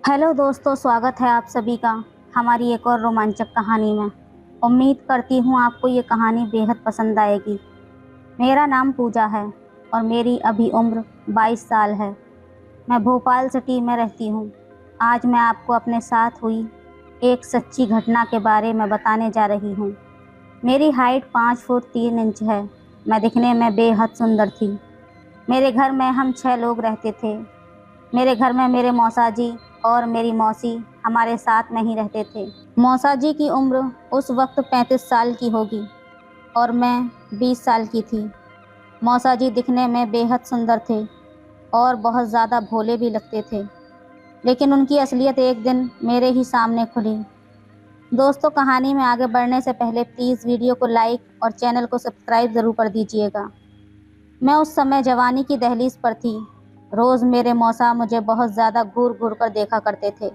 Hello दोस्तों, स्वागत है आप सभी का हमारी एक और रोमांचक कहानी में। उम्मीद करती हूँ आपको ये कहानी बेहद पसंद आएगी। मेरा नाम पूजा है और मेरी अभी उम्र 22 साल है। मैं भोपाल सिटी में रहती हूँ। आज मैं आपको अपने साथ हुई एक सच्ची घटना के बारे में बताने जा रही हूँ। मेरी हाइट 5 फुट 3 इंच है। मैं दिखने में बेहद सुंदर थी। मेरे घर में हम 6 लोग रहते थे। मेरे घर में मेरे मौसाजी और मेरी मौसी हमारे साथ में ही रहते थे। मौसाजी की उम्र उस वक्त 35 साल की होगी और मैं 20 साल की थी। मौसाजी दिखने में बेहद सुंदर थे और बहुत ज़्यादा भोले भी लगते थे, लेकिन उनकी असलियत एक दिन मेरे ही सामने खुली। दोस्तों, कहानी में आगे बढ़ने से पहले प्लीज़ वीडियो को लाइक और चैनल को सब्सक्राइब ज़रूर कर दीजिएगा। मैं उस समय जवानी की दहलीज पर थी। रोज़ मेरे मौसा मुझे बहुत ज़्यादा घूर घूर कर देखा करते थे।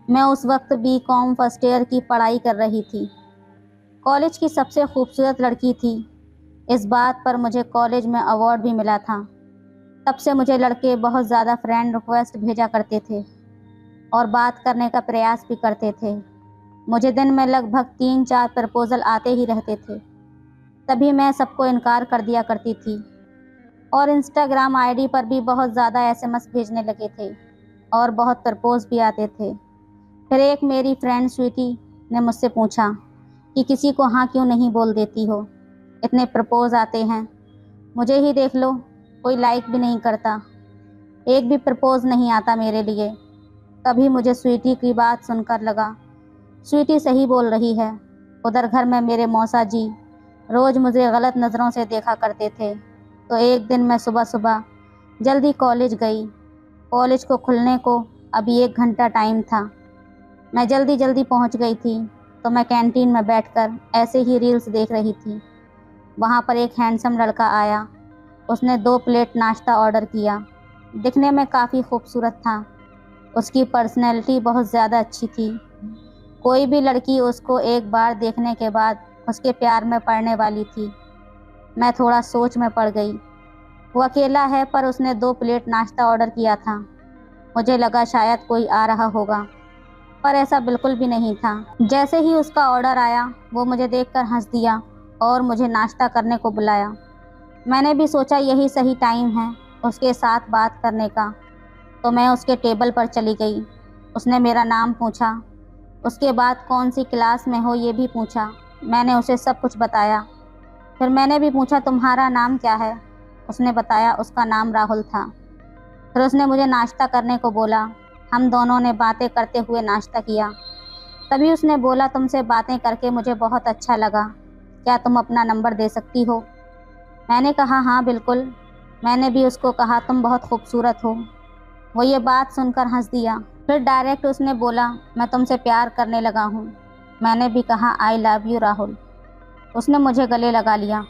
मैं उस वक्त बीकॉम फर्स्ट ईयर की पढ़ाई कर रही थी। कॉलेज की सबसे खूबसूरत लड़की थी। इस बात पर मुझे कॉलेज में अवार्ड भी मिला था। तब से मुझे लड़के बहुत ज़्यादा फ्रेंड रिक्वेस्ट भेजा करते थे और बात करने का प्रयास भी करते थे। मुझे दिन में लगभग 3-4 प्रपोज़ल आते ही रहते थे। तभी मैं सबको इनकार कर दिया करती थी और इंस्टाग्राम आईडी पर भी बहुत ज़्यादा एसएमएस भेजने लगे थे और बहुत प्रपोज भी आते थे। फिर एक मेरी फ्रेंड स्वीटी ने मुझसे पूछा कि किसी को हाँ क्यों नहीं बोल देती हो, इतने प्रपोज आते हैं, मुझे ही देख लो, कोई लाइक भी नहीं करता, एक भी प्रपोज नहीं आता मेरे लिए। तभी मुझे स्वीटी की बात सुनकर लगा स्वीटी सही बोल रही है। उधर घर में मेरे मौसा जी रोज़ मुझे गलत नज़रों से देखा करते थे। तो एक दिन मैं सुबह सुबह जल्दी कॉलेज गई। कॉलेज को खुलने को अभी 1 घंटा टाइम था। मैं जल्दी जल्दी पहुंच गई थी तो मैं कैंटीन में बैठकर ऐसे ही रील्स देख रही थी। वहां पर एक हैंडसम लड़का आया। उसने 2 प्लेट नाश्ता ऑर्डर किया। दिखने में काफ़ी खूबसूरत था। उसकी पर्सनैलिटी बहुत ज़्यादा अच्छी थी। कोई भी लड़की उसको एक बार देखने के बाद उसके प्यार में पड़ने वाली थी। मैं थोड़ा सोच में पड़ गई। वो अकेला है पर उसने 2 प्लेट नाश्ता ऑर्डर किया था। मुझे लगा शायद कोई आ रहा होगा, पर ऐसा बिल्कुल भी नहीं था। जैसे ही उसका ऑर्डर आया वो मुझे देखकर हंस दिया और मुझे नाश्ता करने को बुलाया। मैंने भी सोचा यही सही टाइम है उसके साथ बात करने का, तो मैं उसके टेबल पर चली गई। उसने मेरा नाम पूछा, उसके बाद कौन सी क्लास में हो ये भी पूछा। मैंने उसे सब कुछ बताया। फिर मैंने भी पूछा तुम्हारा नाम क्या है। उसने बताया उसका नाम राहुल था। फिर उसने मुझे नाश्ता करने को बोला। हम दोनों ने बातें करते हुए नाश्ता किया। तभी उसने बोला तुमसे बातें करके मुझे बहुत अच्छा लगा, क्या तुम अपना नंबर दे सकती हो। मैंने कहा हाँ बिल्कुल। मैंने भी उसको कहा तुम बहुत खूबसूरत हो। वो ये बात सुनकर हंस दिया। फिर डायरेक्ट उसने बोला मैं तुमसे प्यार करने लगा हूँ। मैंने भी कहा आई लव यू राहुल। उसने मुझे गले लगा लिया।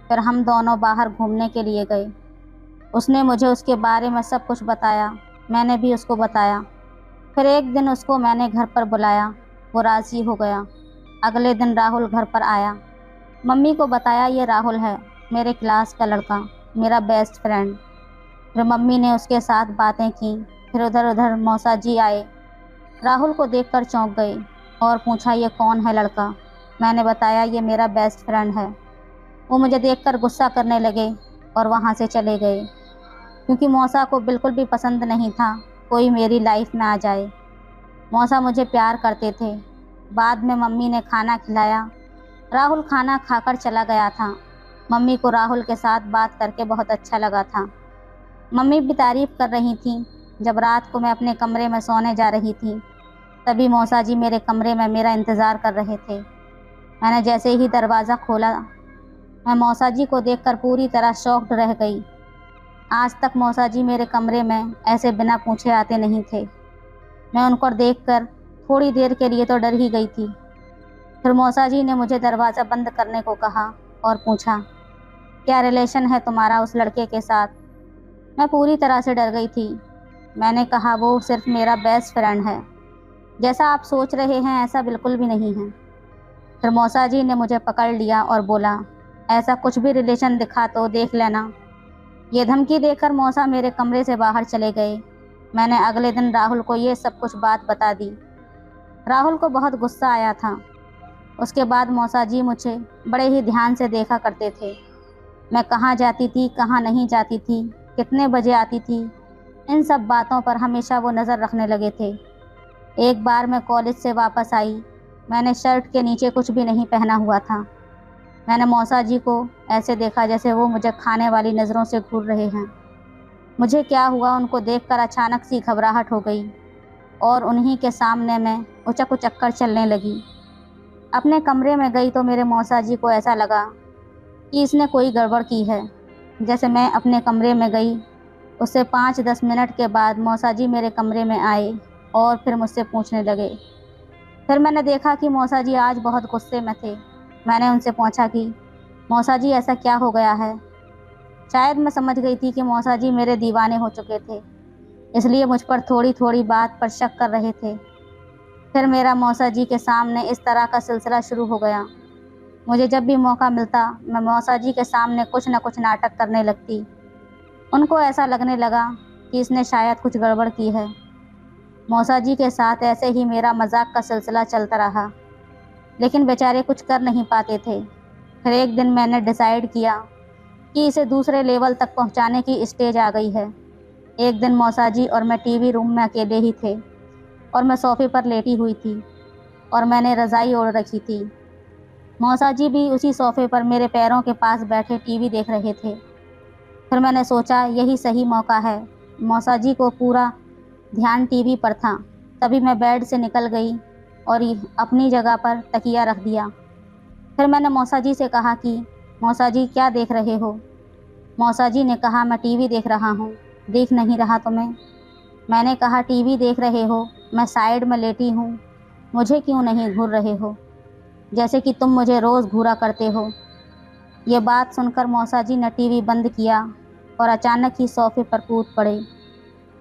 फिर हम दोनों बाहर घूमने के लिए गए। उसने मुझे उसके बारे में सब कुछ बताया। मैंने भी उसको बताया। फिर एक दिन उसको मैंने घर पर बुलाया। वो राज़ी हो गया। अगले दिन राहुल घर पर आया। मम्मी को बताया ये राहुल है, मेरे क्लास का लड़का, मेरा बेस्ट फ्रेंड। फिर मम्मी ने उसके साथ बातें की। फिर उधर उधर मौसा जी आए। राहुल को देखकर चौंक गए और पूछा ये कौन है लड़का। मैंने बताया ये मेरा बेस्ट फ्रेंड है। वो मुझे देखकर गुस्सा करने लगे और वहाँ से चले गए, क्योंकि मौसा को बिल्कुल भी पसंद नहीं था कोई मेरी लाइफ में आ जाए। मौसा मुझे प्यार करते थे। बाद में मम्मी ने खाना खिलाया। राहुल खाना खाकर चला गया था। मम्मी को राहुल के साथ बात करके बहुत अच्छा लगा था। मम्मी भी तारीफ़ कर रही थी। जब रात को मैं अपने कमरे में सोने जा रही थी तभी मौसा जी मेरे कमरे में मेरा इंतज़ार कर रहे थे। मैंने जैसे ही दरवाज़ा खोला मैं मौसा जी को देखकर पूरी तरह शॉक्ड रह गई। आज तक मौसा जी मेरे कमरे में ऐसे बिना पूछे आते नहीं थे। मैं उनको देखकर थोड़ी देर के लिए तो डर ही गई थी। फिर मौसा जी ने मुझे दरवाज़ा बंद करने को कहा और पूछा क्या रिलेशन है तुम्हारा उस लड़के के साथ। मैं पूरी तरह से डर गई थी। मैंने कहा वो सिर्फ मेरा बेस्ट फ्रेंड है, जैसा आप सोच रहे हैं ऐसा बिल्कुल भी नहीं है। फिर मौसा जी ने मुझे पकड़ लिया और बोला ऐसा कुछ भी रिलेशन दिखा तो देख लेना। ये धमकी देकर मौसा मेरे कमरे से बाहर चले गए। मैंने अगले दिन राहुल को ये सब कुछ बात बता दी। राहुल को बहुत गुस्सा आया था। उसके बाद मौसा जी मुझे बड़े ही ध्यान से देखा करते थे। मैं कहाँ जाती थी, कहाँ नहीं जाती थी, कितने बजे आती थी, इन सब बातों पर हमेशा वो नज़र रखने लगे थे। एक बार मैं कॉलेज से वापस आई। मैंने शर्ट के नीचे कुछ भी नहीं पहना हुआ था। मैंने मौसा जी को ऐसे देखा जैसे वो मुझे खाने वाली नज़रों से घूर रहे हैं। मुझे क्या हुआ, उनको देखकर अचानक सी घबराहट हो गई और उन्हीं के सामने मैं उचक उचक कर चलने लगी। अपने कमरे में गई तो मेरे मौसा जी को ऐसा लगा कि इसने कोई गड़बड़ की है। जैसे मैं अपने कमरे में गई, उससे 5-10 मिनट के बाद मौसा जी मेरे कमरे में आए और फिर मुझसे पूछने लगे। फिर मैंने देखा कि मौसा जी आज बहुत गुस्से में थे। मैंने उनसे पूछा कि मौसा जी ऐसा क्या हो गया है। शायद मैं समझ गई थी कि मौसा जी मेरे दीवाने हो चुके थे, इसलिए मुझ पर थोड़ी थोड़ी बात पर शक कर रहे थे। फिर मेरा मौसा जी के सामने इस तरह का सिलसिला शुरू हो गया। मुझे जब भी मौका मिलता मैं मौसा जी के सामने कुछ न कुछ नाटक करने लगती। उनको ऐसा लगने लगा कि इसने शायद कुछ गड़बड़ की है। मौसा जी के साथ ऐसे ही मेरा मजाक का सिलसिला चलता रहा, लेकिन बेचारे कुछ कर नहीं पाते थे। फिर एक दिन मैंने डिसाइड किया कि इसे दूसरे लेवल तक पहुंचाने की स्टेज आ गई है। एक दिन मौसा जी और मैं टीवी रूम में अकेले ही थे और मैं सोफे पर लेटी हुई थी और मैंने रज़ाई ओढ़ रखी थी। मौसा जी भी उसी सोफे पर मेरे पैरों के पास बैठे टीवी देख रहे थे। फिर मैंने सोचा यही सही मौका है। मौसा जी को पूरा ध्यान टीवी पर था। तभी मैं बेड से निकल गई और अपनी जगह पर तकिया रख दिया। फिर मैंने मौसा जी से कहा कि मौसा जी क्या देख रहे हो। मौसा जी ने कहा मैं टीवी देख रहा हूँ। देख नहीं रहा तुम्हें? मैंने कहा टीवी देख रहे हो, मैं साइड में लेटी हूँ, मुझे क्यों नहीं घूर रहे हो, जैसे कि तुम मुझे रोज़ घूरा करते हो। ये बात सुनकर मौसा जी ने टीवी बंद किया और अचानक ही सोफे पर कूद पड़े।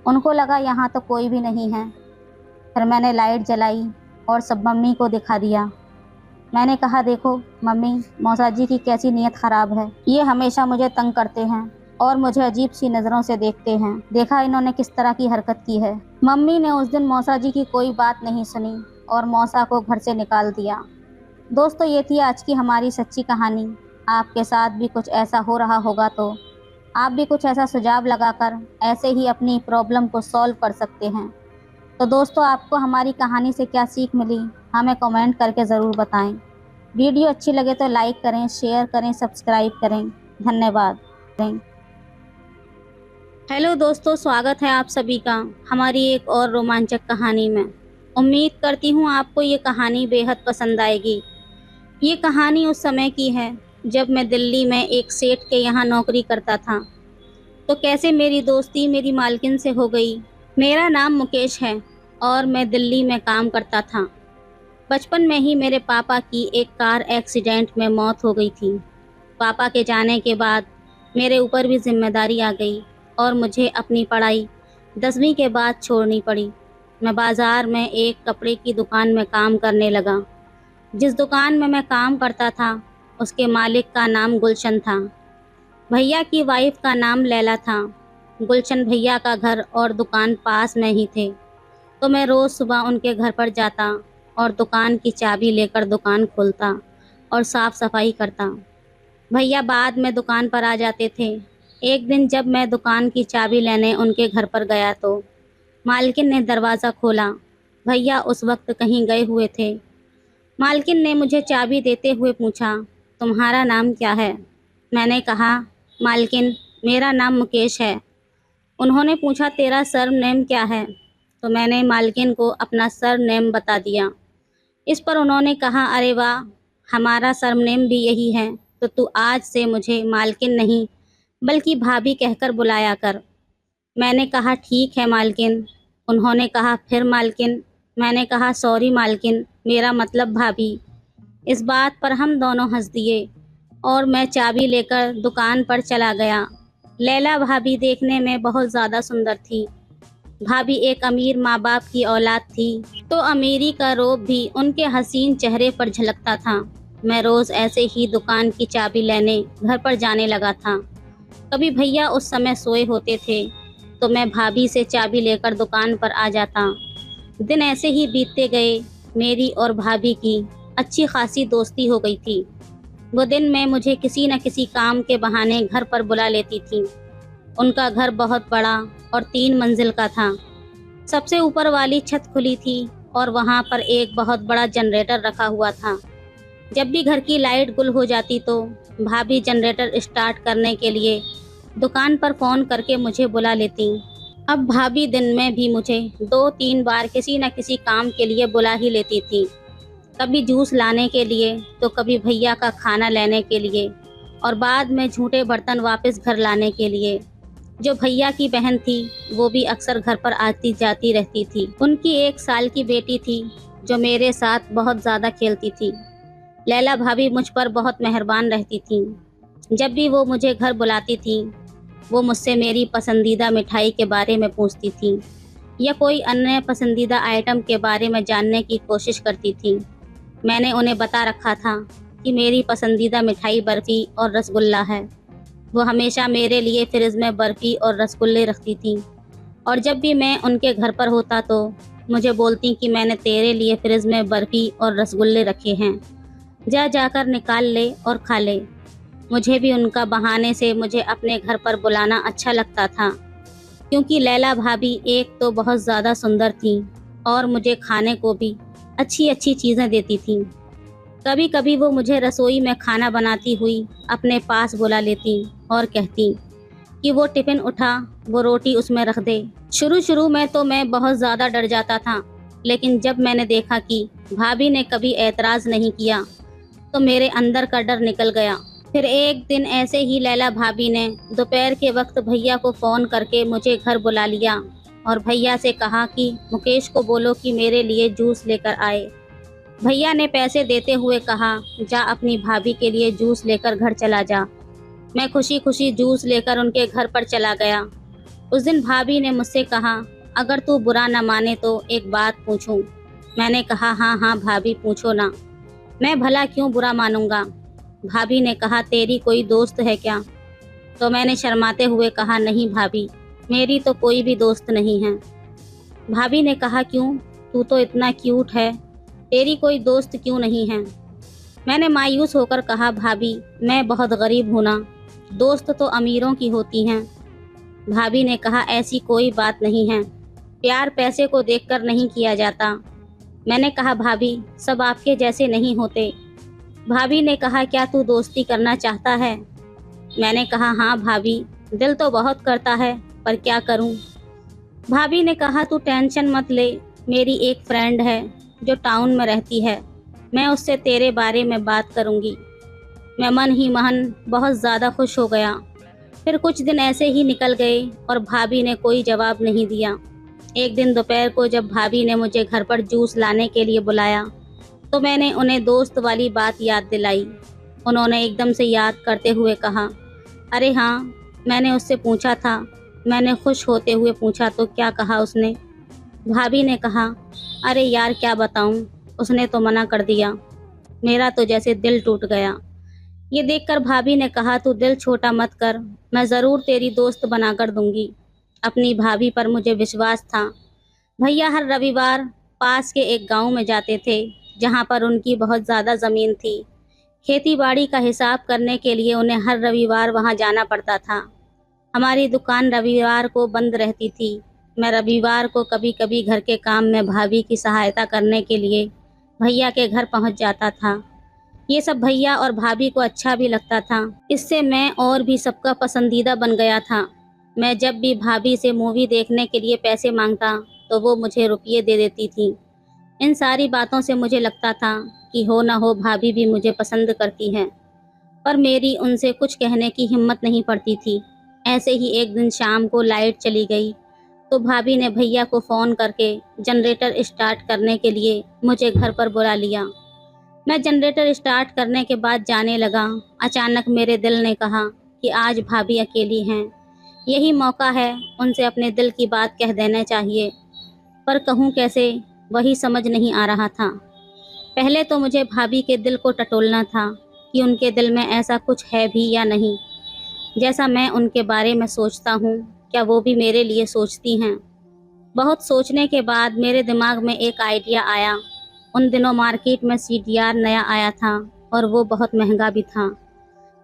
उनको लगा यहाँ तो कोई भी नहीं है। फिर मैंने लाइट जलाई और सब मम्मी को दिखा दिया। मैंने कहा देखो मम्मी, मौसा जी की कैसी नीयत ख़राब है। ये हमेशा मुझे तंग करते हैं और मुझे अजीब सी नज़रों से देखते हैं। देखा इन्होंने किस तरह की हरकत की है। मम्मी ने उस दिन मौसा जी की कोई बात नहीं सुनी और मौसा को घर से निकाल दिया। दोस्तों, ये थी आज की हमारी सच्ची कहानी। आपके साथ भी कुछ ऐसा हो रहा होगा तो आप भी कुछ ऐसा सुझाव लगाकर ऐसे ही अपनी प्रॉब्लम को सॉल्व कर सकते हैं। तो दोस्तों, आपको हमारी कहानी से क्या सीख मिली हमें कमेंट करके ज़रूर बताएं। वीडियो अच्छी लगे तो लाइक करें, शेयर करें, सब्सक्राइब करें। धन्यवाद। हेलो दोस्तों, स्वागत है आप सभी का हमारी एक और रोमांचक कहानी में। उम्मीद करती हूँ आपको ये कहानी बेहद पसंद आएगी। ये कहानी उस समय की है जब मैं दिल्ली में एक सेठ के यहाँ नौकरी करता था। तो कैसे मेरी दोस्ती मेरी मालकिन से हो गई। मेरा नाम मुकेश है और मैं दिल्ली में काम करता था। बचपन में ही मेरे पापा की एक कार एक्सीडेंट में मौत हो गई थी। पापा के जाने के बाद मेरे ऊपर भी जिम्मेदारी आ गई और मुझे अपनी पढ़ाई 10वीं के बाद छोड़नी पड़ी। मैं बाज़ार में एक कपड़े की दुकान में काम करने लगा। जिस दुकान में मैं काम करता था उसके मालिक का नाम गुलशन था। भैया की वाइफ का नाम लैला था। गुलशन भैया का घर और दुकान पास में ही थे, तो मैं रोज़ सुबह उनके घर पर जाता और दुकान की चाबी लेकर दुकान खोलता और साफ़ सफाई करता। भैया बाद में दुकान पर आ जाते थे। एक दिन जब मैं दुकान की चाबी लेने उनके घर पर गया तो मालकिन ने दरवाज़ा खोला। भैया उस वक्त कहीं गए हुए थे। मालकिन ने मुझे चाबी देते हुए पूछा, तुम्हारा नाम क्या है? मैंने कहा, मालकिन मेरा नाम मुकेश है। उन्होंने पूछा, तेरा सरनेम क्या है? तो मैंने मालकिन को अपना सरनेम बता दिया। इस पर उन्होंने कहा, अरे वाह, हमारा सरनेम भी यही है, तो तू आज से मुझे मालकिन नहीं बल्कि भाभी कहकर बुलाया कर। मैंने कहा, ठीक है मालकिन। उन्होंने कहा, फिर मालकिन। मैंने कहा, सॉरी मालकिन, मेरा मतलब भाभी। इस बात पर हम दोनों हंस दिए और मैं चाबी लेकर दुकान पर चला गया। लैला भाभी देखने में बहुत ज़्यादा सुंदर थी। भाभी एक अमीर माँ बाप की औलाद थी, तो अमीरी का रौब भी उनके हसीन चेहरे पर झलकता था। मैं रोज़ ऐसे ही दुकान की चाबी लेने घर पर जाने लगा था। कभी भैया उस समय सोए होते थे तो मैं भाभी से चाबी लेकर दुकान पर आ जाता। दिन ऐसे ही बीतते गए। मेरी और भाभी की अच्छी खासी दोस्ती हो गई थी। वो दिन में मुझे किसी न किसी काम के बहाने घर पर बुला लेती थी। उनका घर बहुत बड़ा और 3 मंजिल का था। सबसे ऊपर वाली छत खुली थी और वहाँ पर एक बहुत बड़ा जनरेटर रखा हुआ था। जब भी घर की लाइट गुल हो जाती तो भाभी जनरेटर स्टार्ट करने के लिए दुकान पर फ़ोन करके मुझे बुला लेती। अब भाभी दिन में भी मुझे 2-3 बार किसी न किसी काम के लिए बुला ही लेती थी। कभी जूस लाने के लिए तो कभी भैया का खाना लेने के लिए और बाद में झूठे बर्तन वापस घर लाने के लिए। जो भैया की बहन थी वो भी अक्सर घर पर आती जाती रहती थी। उनकी 1 साल की बेटी थी जो मेरे साथ बहुत ज़्यादा खेलती थी। लैला भाभी मुझ पर बहुत मेहरबान रहती थी। जब भी वो मुझे घर बुलाती थी वो मुझसे मेरी पसंदीदा मिठाई के बारे में पूछती थी या कोई अन्य पसंदीदा आइटम के बारे में जानने की कोशिश करती थी। मैंने उन्हें बता रखा था कि मेरी पसंदीदा मिठाई बर्फ़ी और रसगुल्ला है। वो हमेशा मेरे लिए फ्रिज में बर्फ़ी और रसगुल्ले रखती थी और जब भी मैं उनके घर पर होता तो मुझे बोलती कि मैंने तेरे लिए फ्रिज में बर्फ़ी और रसगुल्ले रखे हैं, जा जाकर निकाल ले और खा ले। मुझे भी उनका बहाने से मुझे अपने घर पर बुलाना अच्छा लगता था, क्योंकि लैला भाभी एक तो बहुत ज़्यादा सुंदर थी और मुझे खाने को भी अच्छी अच्छी चीज़ें देती थी। कभी कभी वो मुझे रसोई में खाना बनाती हुई अपने पास बुला लेती और कहती कि वो टिफ़िन उठा, वो रोटी उसमें रख दे। शुरू में तो मैं बहुत ज़्यादा डर जाता था, लेकिन जब मैंने देखा कि भाभी ने कभी एतराज़ नहीं किया तो मेरे अंदर का डर निकल गया। फिर एक दिन ऐसे ही लैला भाभी ने दोपहर के वक्त भैया को फ़ोन करके मुझे घर बुला लिया और भैया से कहा कि मुकेश को बोलो कि मेरे लिए जूस लेकर आए। भैया ने पैसे देते हुए कहा, जा अपनी भाभी के लिए जूस लेकर घर चला जा। मैं खुशी खुशी जूस लेकर उनके घर पर चला गया। उस दिन भाभी ने मुझसे कहा, अगर तू बुरा न माने तो एक बात पूछूं। मैंने कहा, हाँ हाँ भाभी पूछो ना, मैं भला क्यों बुरा मानूंगा। भाभी ने कहा, तेरी कोई दोस्त है क्या? तो मैंने शर्माते हुए कहा, नहीं भाभी, मेरी तो कोई भी दोस्त नहीं है। भाभी ने कहा, क्यों, तू तो इतना क्यूट है, तेरी कोई दोस्त क्यों नहीं है? मैंने मायूस होकर कहा, भाभी मैं बहुत गरीब हूँ ना, दोस्त तो अमीरों की होती हैं। भाभी ने कहा, ऐसी कोई बात नहीं है, प्यार पैसे को देखकर नहीं किया जाता। मैंने कहा, भाभी सब आपके जैसे नहीं होते। भाभी ने कहा, क्या तू दोस्ती करना चाहता है? मैंने कहा, हाँ भाभी, दिल तो बहुत करता है पर क्या करूं। भाभी ने कहा, तू टेंशन मत ले, मेरी एक फ्रेंड है जो टाउन में रहती है, मैं उससे तेरे बारे में बात करूंगी। मैं मन ही मन बहुत ज़्यादा खुश हो गया। फिर कुछ दिन ऐसे ही निकल गए और भाभी ने कोई जवाब नहीं दिया। एक दिन दोपहर को जब भाभी ने मुझे घर पर जूस लाने के लिए बुलाया तो मैंने उन्हें दोस्त वाली बात याद दिलाई। उन्होंने एकदम से याद करते हुए कहा, अरे हाँ, मैंने उससे पूछा था। मैंने खुश होते हुए पूछा, तो क्या कहा उसने? भाभी ने कहा, अरे यार क्या बताऊं, उसने तो मना कर दिया। मेरा तो जैसे दिल टूट गया। ये देखकर भाभी ने कहा, तू दिल छोटा मत कर, मैं ज़रूर तेरी दोस्त बनाकर दूंगी। अपनी भाभी पर मुझे विश्वास था। भैया हर रविवार पास के एक गांव में जाते थे जहां पर उनकी बहुत ज़्यादा ज़मीन थी। खेती बाड़ी का हिसाब करने के लिए उन्हें हर रविवार वहां जाना पड़ता था। हमारी दुकान रविवार को बंद रहती थी। मैं रविवार को कभी कभी घर के काम में भाभी की सहायता करने के लिए भैया के घर पहुंच जाता था। ये सब भैया और भाभी को अच्छा भी लगता था। इससे मैं और भी सबका पसंदीदा बन गया था। मैं जब भी भाभी से मूवी देखने के लिए पैसे मांगता तो वो मुझे रुपये दे देती थी। इन सारी बातों से मुझे लगता था कि हो ना हो भाभी भी मुझे पसंद करती हैं, पर मेरी उनसे कुछ कहने की हिम्मत नहीं पड़ती थी। ऐसे ही एक दिन शाम को लाइट चली गई तो भाभी ने भैया को फ़ोन करके जनरेटर स्टार्ट करने के लिए मुझे घर पर बुला लिया। मैं जनरेटर स्टार्ट करने के बाद जाने लगा। अचानक मेरे दिल ने कहा कि आज भाभी अकेली हैं, यही मौका है, उनसे अपने दिल की बात कह देना चाहिए। पर कहूँ कैसे, वही समझ नहीं आ रहा था। पहले तो मुझे भाभी के दिल को टटोलना था कि उनके दिल में ऐसा कुछ है भी या नहीं, जैसा मैं उनके बारे में सोचता हूँ। क्या वो भी मेरे लिए सोचती हैं? बहुत सोचने के बाद मेरे दिमाग में एक आइडिया आया। उन दिनों मार्केट में CDR नया आया था और वो बहुत महंगा भी था।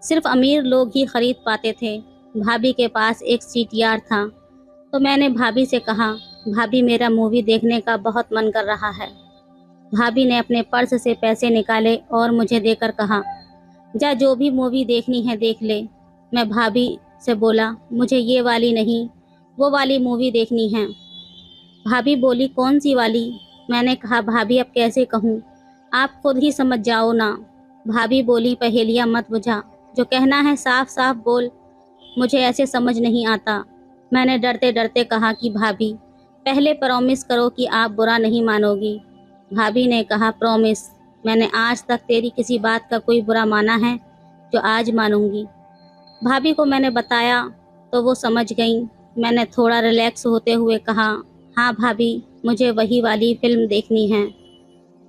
सिर्फ अमीर लोग ही खरीद पाते थे। भाभी के पास एक CDR था, तो मैंने भाभी से कहा, भाभी मेरा मूवी देखने का बहुत मन कर रहा है। भाभी ने अपने पर्स से पैसे निकाले और मुझे देकर कहा, जा जो भी मूवी देखनी है देख ले। मैं भाभी से बोला, मुझे ये वाली नहीं, वो वाली मूवी देखनी है। भाभी बोली, कौन सी वाली? मैंने कहा, भाभी अब कैसे कहूँ, आप खुद ही समझ जाओ ना। भाभी बोली, पहेलियाँ मत बुझा, जो कहना है साफ साफ बोल, मुझे ऐसे समझ नहीं आता। मैंने डरते डरते कहा कि भाभी पहले प्रॉमिस करो कि आप बुरा नहीं मानोगी। भाभी ने कहा, प्रॉमिस। मैंने आज तक तेरी किसी बात का कोई बुरा माना है जो आज मानूंगी। भाभी को मैंने बताया तो वो समझ गई। मैंने थोड़ा रिलैक्स होते हुए कहा, हाँ भाभी, मुझे वही वाली फिल्म देखनी है।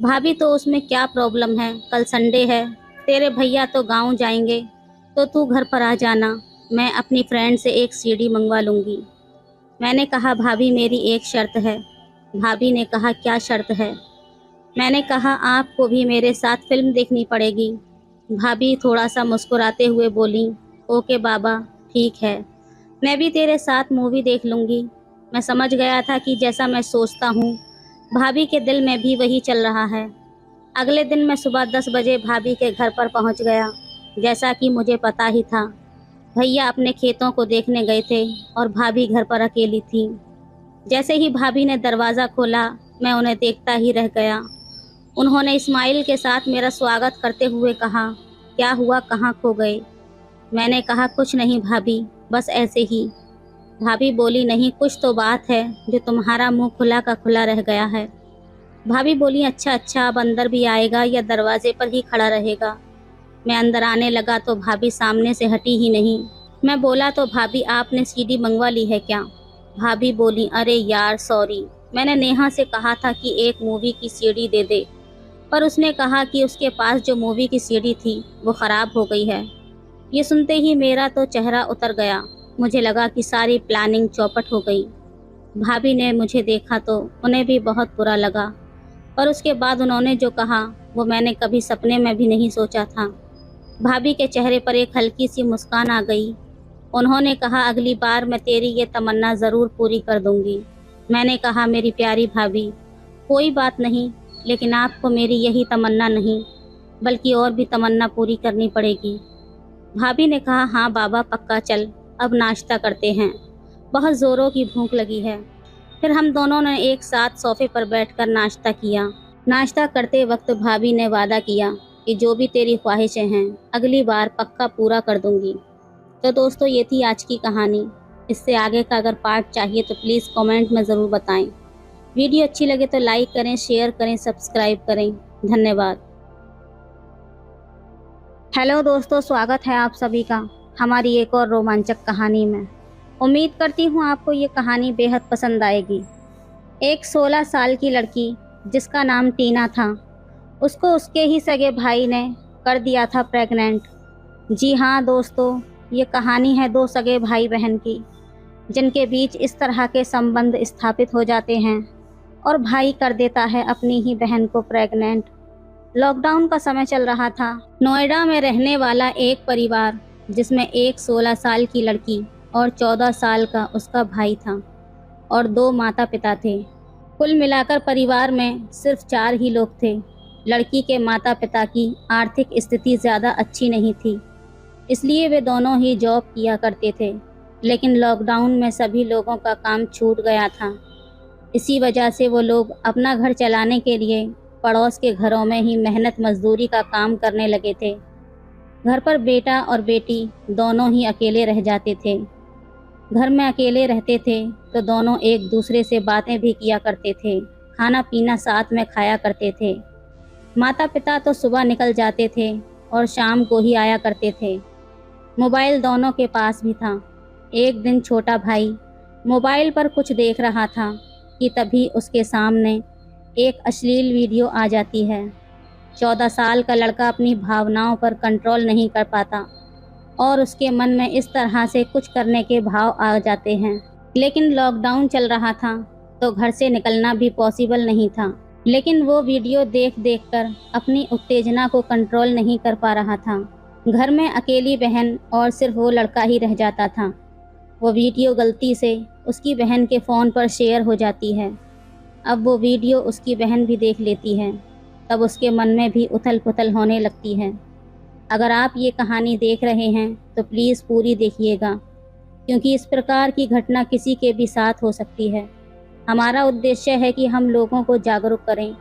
भाभी, तो उसमें क्या प्रॉब्लम है? कल संडे है, तेरे भैया तो गांव जाएंगे, तो तू घर पर आ जाना। मैं अपनी फ्रेंड से एक CD मंगवा लूँगी। मैंने कहा, भाभी मेरी एक शर्त है। भाभी ने कहा, क्या शर्त है? मैंने कहा, आपको भी मेरे साथ फिल्म देखनी पड़ेगी। भाभी थोड़ा सा मुस्कुराते हुए बोली, ओके बाबा, ठीक है, मैं भी तेरे साथ मूवी देख लूँगी। मैं समझ गया था कि जैसा मैं सोचता हूँ भाभी के दिल में भी वही चल रहा है। अगले दिन मैं सुबह 10 बजे भाभी के घर पर पहुँच गया। जैसा कि मुझे पता ही था, भैया अपने खेतों को देखने गए थे और भाभी घर पर अकेली थी। जैसे ही भाभी ने दरवाज़ा खोला, मैं उन्हें देखता ही रह गया। उन्होंने स्माइल के साथ मेरा स्वागत करते हुए कहा, क्या हुआ, कहाँ खो गए? मैंने कहा, कुछ नहीं भाभी, बस ऐसे ही। भाभी बोली, नहीं, कुछ तो बात है जो तुम्हारा मुंह खुला का खुला रह गया है। भाभी बोली, अच्छा अच्छा, अब अंदर भी आएगा या दरवाजे पर ही खड़ा रहेगा? मैं अंदर आने लगा तो भाभी सामने से हटी ही नहीं। मैं बोला, तो भाभी आपने CD मंगवा ली है क्या? भाभी बोली, अरे यार सॉरी, मैंने नेहा से कहा था कि एक मूवी की CD दे दे, पर उसने कहा कि उसके पास जो मूवी की CD थी वो ख़राब हो गई है। ये सुनते ही मेरा तो चेहरा उतर गया। मुझे लगा कि सारी प्लानिंग चौपट हो गई। भाभी ने मुझे देखा तो उन्हें भी बहुत बुरा लगा, पर उसके बाद उन्होंने जो कहा वो मैंने कभी सपने में भी नहीं सोचा था। भाभी के चेहरे पर एक हल्की सी मुस्कान आ गई। उन्होंने कहा, अगली बार मैं तेरी ये तमन्ना ज़रूर पूरी कर दूंगी। मैंने कहा, मेरी प्यारी भाभी, कोई बात नहीं, लेकिन आपको मेरी यही तमन्ना नहीं बल्कि और भी तमन्ना पूरी करनी पड़ेगी। भाभी ने कहा, हाँ बाबा, पक्का, चल अब नाश्ता करते हैं, बहुत ज़ोरों की भूख लगी है। फिर हम दोनों ने एक साथ सोफे पर बैठकर नाश्ता किया। नाश्ता करते वक्त भाभी ने वादा किया कि जो भी तेरी ख्वाहिशें हैं अगली बार पक्का पूरा कर दूंगी। तो दोस्तों, ये थी आज की कहानी। इससे आगे का अगर पार्ट चाहिए तो प्लीज़ कमेंट में ज़रूर बताएं। वीडियो अच्छी लगे तो लाइक करें, शेयर करें, सब्सक्राइब करें। धन्यवाद। हेलो दोस्तों, स्वागत है आप सभी का हमारी एक और रोमांचक कहानी में। उम्मीद करती हूँ आपको ये कहानी बेहद पसंद आएगी। एक 16 साल की लड़की जिसका नाम टीना था, उसको उसके ही सगे भाई ने कर दिया था प्रेग्नेंट। जी हाँ दोस्तों, ये कहानी है दो सगे भाई बहन की, जिनके बीच इस तरह के संबंध स्थापित हो जाते हैं और भाई कर देता है अपनी ही बहन को प्रेग्नेंट। लॉकडाउन का समय चल रहा था। नोएडा में रहने वाला एक परिवार, जिसमें एक 16 साल की लड़की और 14 साल का उसका भाई था और 2 माता पिता थे। कुल मिलाकर परिवार में सिर्फ 4 ही लोग थे। लड़की के माता पिता की आर्थिक स्थिति ज़्यादा अच्छी नहीं थी, इसलिए वे दोनों ही जॉब किया करते थे। लेकिन लॉकडाउन में सभी लोगों का काम छूट गया था। इसी वजह से वो लोग अपना घर चलाने के लिए पड़ोस के घरों में ही मेहनत मजदूरी का काम करने लगे थे। घर पर बेटा और बेटी दोनों ही अकेले रह जाते थे। घर में अकेले रहते थे तो दोनों एक दूसरे से बातें भी किया करते थे, खाना पीना साथ में खाया करते थे। माता पिता तो सुबह निकल जाते थे और शाम को ही आया करते थे। मोबाइल दोनों के पास भी था। एक दिन छोटा भाई मोबाइल पर कुछ देख रहा था कि तभी उसके सामने एक अश्लील वीडियो आ जाती है। 14 साल का लड़का अपनी भावनाओं पर कंट्रोल नहीं कर पाता और उसके मन में इस तरह से कुछ करने के भाव आ जाते हैं। लेकिन लॉकडाउन चल रहा था तो घर से निकलना भी पॉसिबल नहीं था। लेकिन वो वीडियो देख देख कर अपनी उत्तेजना को कंट्रोल नहीं कर पा रहा था। घर में अकेली बहन और सिर्फ वो लड़का ही रह जाता था। वो वीडियो गलती से उसकी बहन के फ़ोन पर शेयर हो जाती है। अब वो वीडियो उसकी बहन भी देख लेती है। तब उसके मन में भी उथल पुथल होने लगती है। अगर आप ये कहानी देख रहे हैं तो प्लीज़ पूरी देखिएगा, क्योंकि इस प्रकार की घटना किसी के भी साथ हो सकती है। हमारा उद्देश्य है कि हम लोगों को जागरूक करें।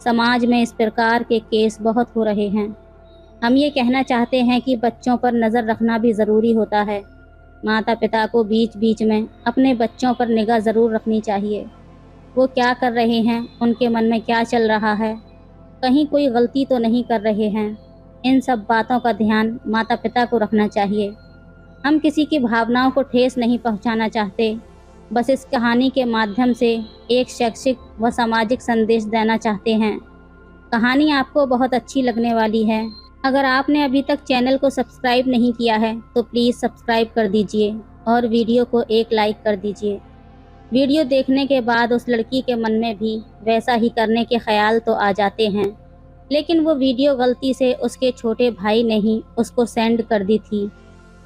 समाज में इस प्रकार के केस बहुत हो रहे हैं। हम ये कहना चाहते हैं कि बच्चों पर नज़र रखना भी ज़रूरी होता है। माता पिता को बीच बीच में अपने बच्चों पर निगाह ज़रूर रखनी चाहिए। वो क्या कर रहे हैं, उनके मन में क्या चल रहा है, कहीं कोई गलती तो नहीं कर रहे हैं। इन सब बातों का ध्यान माता पिता को रखना चाहिए। हम किसी की भावनाओं को ठेस नहीं पहुंचाना चाहते, बस इस कहानी के माध्यम से एक शैक्षिक व सामाजिक संदेश देना चाहते हैं। कहानी आपको बहुत अच्छी लगने वाली है। अगर आपने अभी तक चैनल को सब्सक्राइब नहीं किया है तो प्लीज़ सब्सक्राइब कर दीजिए और वीडियो को एक लाइक कर दीजिए। वीडियो देखने के बाद उस लड़की के मन में भी वैसा ही करने के ख्याल तो आ जाते हैं, लेकिन वो वीडियो गलती से उसके छोटे भाई ने ही उसको सेंड कर दी थी,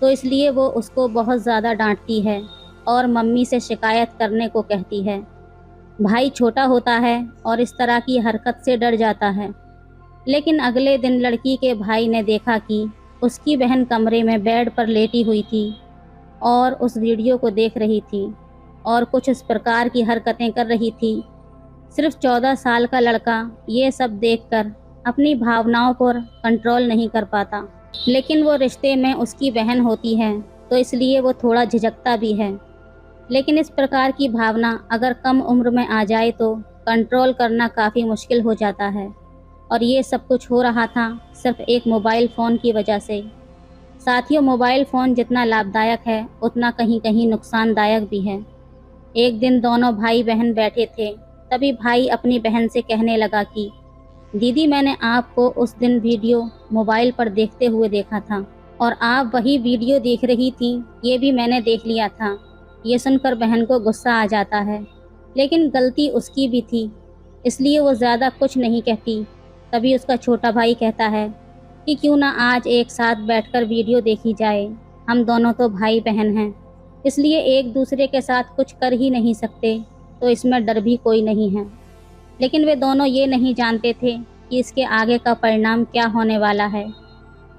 तो इसलिए वो उसको बहुत ज़्यादा डांटती है और मम्मी से शिकायत करने को कहती है। भाई छोटा होता है और इस तरह की हरकत से डर जाता है। लेकिन अगले दिन लड़की के भाई ने देखा कि उसकी बहन कमरे में बेड पर लेटी हुई थी और उस वीडियो को देख रही थी और कुछ इस प्रकार की हरकतें कर रही थी। सिर्फ 14 साल का लड़का ये सब देखकर अपनी भावनाओं पर कंट्रोल नहीं कर पाता, लेकिन वो रिश्ते में उसकी बहन होती है तो इसलिए वो थोड़ा झिझकता भी है। लेकिन इस प्रकार की भावना अगर कम उम्र में आ जाए तो कंट्रोल करना काफ़ी मुश्किल हो जाता है। और ये सब कुछ हो रहा था सिर्फ एक मोबाइल फ़ोन की वजह से। साथियों, मोबाइल फ़ोन जितना लाभदायक है उतना कहीं कहीं नुकसानदायक भी है। एक दिन दोनों भाई बहन बैठे थे, तभी भाई अपनी बहन से कहने लगा कि दीदी, मैंने आपको उस दिन वीडियो मोबाइल पर देखते हुए देखा था और आप वही वीडियो देख रही थी, ये भी मैंने देख लिया था। ये सुनकर बहन को गुस्सा आ जाता है, लेकिन गलती उसकी भी थी, इसलिए वो ज़्यादा कुछ नहीं कहती। तभी उसका छोटा भाई कहता है कि क्यों ना आज एक साथ बैठकर वीडियो देखी जाए। हम दोनों तो भाई बहन हैं, इसलिए एक दूसरे के साथ कुछ कर ही नहीं सकते, तो इसमें डर भी कोई नहीं है। लेकिन वे दोनों ये नहीं जानते थे कि इसके आगे का परिणाम क्या होने वाला है।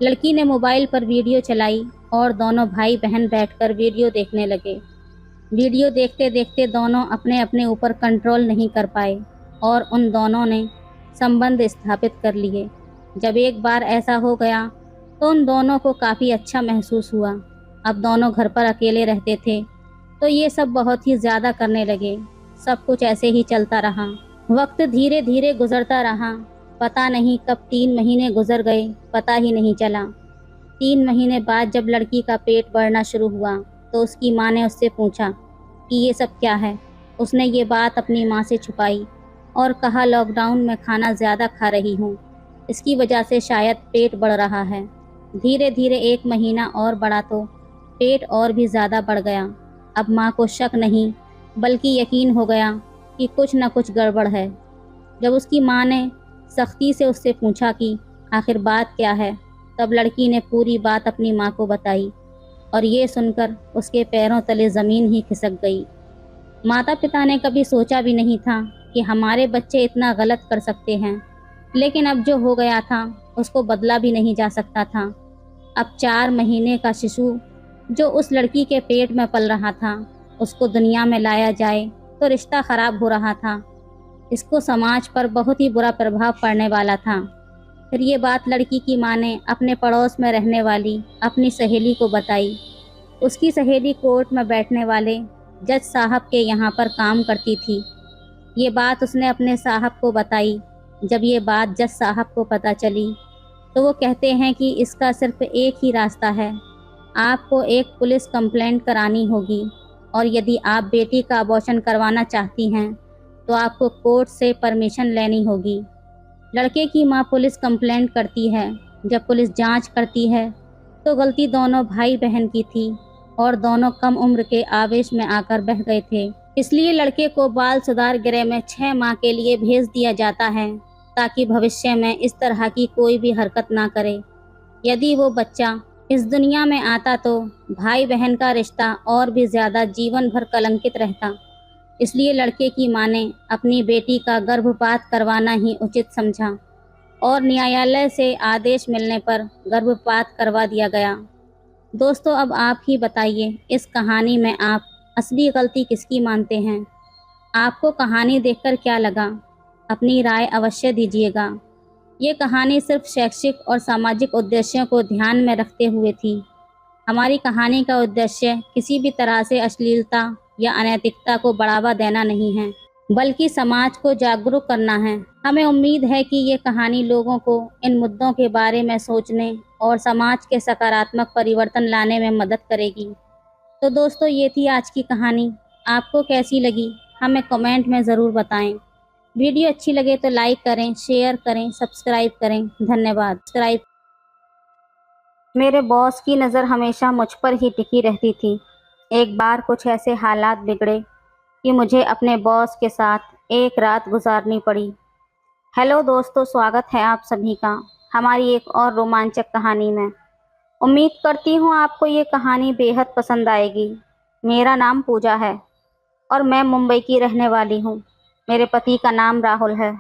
लड़की ने मोबाइल पर वीडियो चलाई और दोनों भाई बहन बैठकर वीडियो देखने लगे। वीडियो देखते देखते दोनों अपने अपने ऊपर कंट्रोल नहीं कर पाए और उन दोनों ने संबंध स्थापित कर लिए। जब एक बार ऐसा हो गया तो उन दोनों को काफ़ी अच्छा महसूस हुआ। अब दोनों घर पर अकेले रहते थे तो ये सब बहुत ही ज़्यादा करने लगे। सब कुछ ऐसे ही चलता रहा। वक्त धीरे धीरे गुजरता रहा। पता नहीं कब 3 महीने गुजर गए, पता ही नहीं चला। 3 महीने बाद जब लड़की का पेट बढ़ना शुरू हुआ तो उसकी माँ ने उससे पूछा कि ये सब क्या है। उसने ये बात अपनी माँ से छुपाई और कहा, लॉकडाउन में खाना ज़्यादा खा रही हूँ, इसकी वजह से शायद पेट बढ़ रहा है। धीरे धीरे 1 महीना और बढ़ा तो पेट और भी ज़्यादा बढ़ गया। अब माँ को शक नहीं बल्कि यकीन हो गया कि कुछ न कुछ गड़बड़ है। जब उसकी माँ ने सख्ती से उससे पूछा कि आखिर बात क्या है, तब लड़की ने पूरी बात अपनी माँ को बताई और ये सुनकर उसके पैरों तले ज़मीन ही खिसक गई। माता पिता ने कभी सोचा भी नहीं था कि हमारे बच्चे इतना गलत कर सकते हैं, लेकिन अब जो हो गया था उसको बदला भी नहीं जा सकता था। अब 4 महीने का शिशु जो उस लड़की के पेट में पल रहा था, उसको दुनिया में लाया जाए तो रिश्ता ख़राब हो रहा था। इसको समाज पर बहुत ही बुरा प्रभाव पड़ने वाला था। फिर ये बात लड़की की माँ ने अपने पड़ोस में रहने वाली अपनी सहेली को बताई। उसकी सहेली कोर्ट में बैठने वाले जज साहब के यहाँ पर काम करती थी। ये बात उसने अपने साहब को बताई। जब ये बात जज साहब को पता चली तो वो कहते हैं कि इसका सिर्फ एक ही रास्ता है, आपको एक पुलिस कंप्लेंट करानी होगी और यदि आप बेटी का अबॉर्शन करवाना चाहती हैं तो आपको कोर्ट से परमिशन लेनी होगी। लड़के की माँ पुलिस कंप्लेंट करती है। जब पुलिस जांच करती है तो गलती दोनों भाई बहन की थी। और दोनों कम उम्र के आवेश में आकर बह गए थे। इसलिए लड़के को बाल सुधार गृह में 6 माह के लिए भेज दिया जाता है ताकि भविष्य में इस तरह की कोई भी हरकत ना करे। यदि वो बच्चा इस दुनिया में आता तो भाई बहन का रिश्ता और भी ज़्यादा जीवन भर कलंकित रहता। इसलिए लड़के की मां ने अपनी बेटी का गर्भपात करवाना ही उचित समझा और न्यायालय से आदेश मिलने पर गर्भपात करवा दिया गया। दोस्तों, अब आप ही बताइए, इस कहानी में आप असली गलती किसकी मानते हैं? आपको कहानी देखकर क्या लगा? अपनी राय अवश्य दीजिएगा। ये कहानी सिर्फ शैक्षिक और सामाजिक उद्देश्यों को ध्यान में रखते हुए थी। हमारी कहानी का उद्देश्य किसी भी तरह से अश्लीलता या अनैतिकता को बढ़ावा देना नहीं है, बल्कि समाज को जागरूक करना है। हमें उम्मीद है कि ये कहानी लोगों को इन मुद्दों के बारे में सोचने और समाज के सकारात्मक परिवर्तन लाने में मदद करेगी। तो दोस्तों, ये थी आज की कहानी। आपको कैसी लगी हमें कमेंट में ज़रूर बताएं। वीडियो अच्छी लगे तो लाइक करें, शेयर करें, सब्सक्राइब करें। धन्यवाद। मेरे बॉस की नज़र हमेशा मुझ पर ही टिकी रहती थी। एक बार कुछ ऐसे हालात बिगड़े कि मुझे अपने बॉस के साथ एक रात गुजारनी पड़ी। हेलो दोस्तों, स्वागत है आप सभी का हमारी एक और रोमांचक कहानी में। उम्मीद करती हूँ आपको ये कहानी बेहद पसंद आएगी। मेरा नाम पूजा है और मैं मुंबई की रहने वाली हूँ। मेरे पति का नाम राहुल है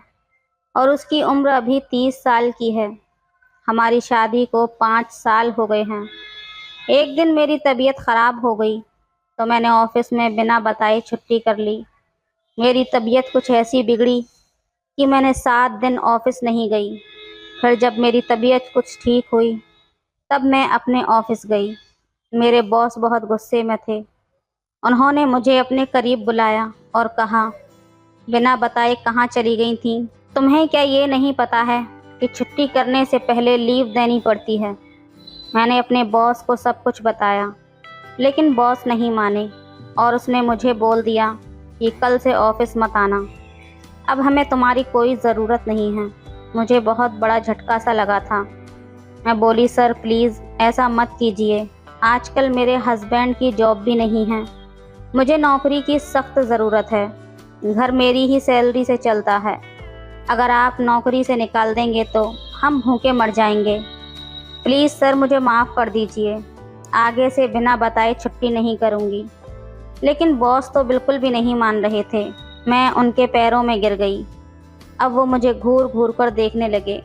और उसकी उम्र अभी 30 साल की है। हमारी शादी को 5 साल हो गए हैं। एक दिन मेरी तबीयत ख़राब हो गई तो मैंने ऑफिस में बिना बताए छुट्टी कर ली। मेरी तबीयत कुछ ऐसी बिगड़ी कि मैंने 7 दिन ऑफिस नहीं गई। फिर जब मेरी तबीयत कुछ ठीक हुई तब मैं अपने ऑफिस गई। मेरे बॉस बहुत गुस्से में थे। उन्होंने मुझे अपने करीब बुलाया और कहा, बिना बताए कहाँ चली गई थी? तुम्हें क्या ये नहीं पता है कि छुट्टी करने से पहले लीव देनी पड़ती है? मैंने अपने बॉस को सब कुछ बताया, लेकिन बॉस नहीं माने और उसने मुझे बोल दिया कि कल से ऑफिस मत आना। अब हमें तुम्हारी कोई ज़रूरत नहीं है। मुझे बहुत बड़ा झटका सा लगा था। मैं बोली, सर प्लीज़ ऐसा मत कीजिए। आजकल मेरे हस्बैंड की जॉब भी नहीं है। मुझे नौकरी की सख्त ज़रूरत है। घर मेरी ही सैलरी से चलता है। अगर आप नौकरी से निकाल देंगे तो हम भूखे मर जाएंगे। प्लीज़ सर, मुझे माफ़ कर दीजिए। आगे से बिना बताए छुट्टी नहीं करूँगी। लेकिन बॉस तो बिल्कुल भी नहीं मान रहे थे। मैं उनके पैरों में गिर गई। अब वो मुझे घूर घूर कर देखने लगे।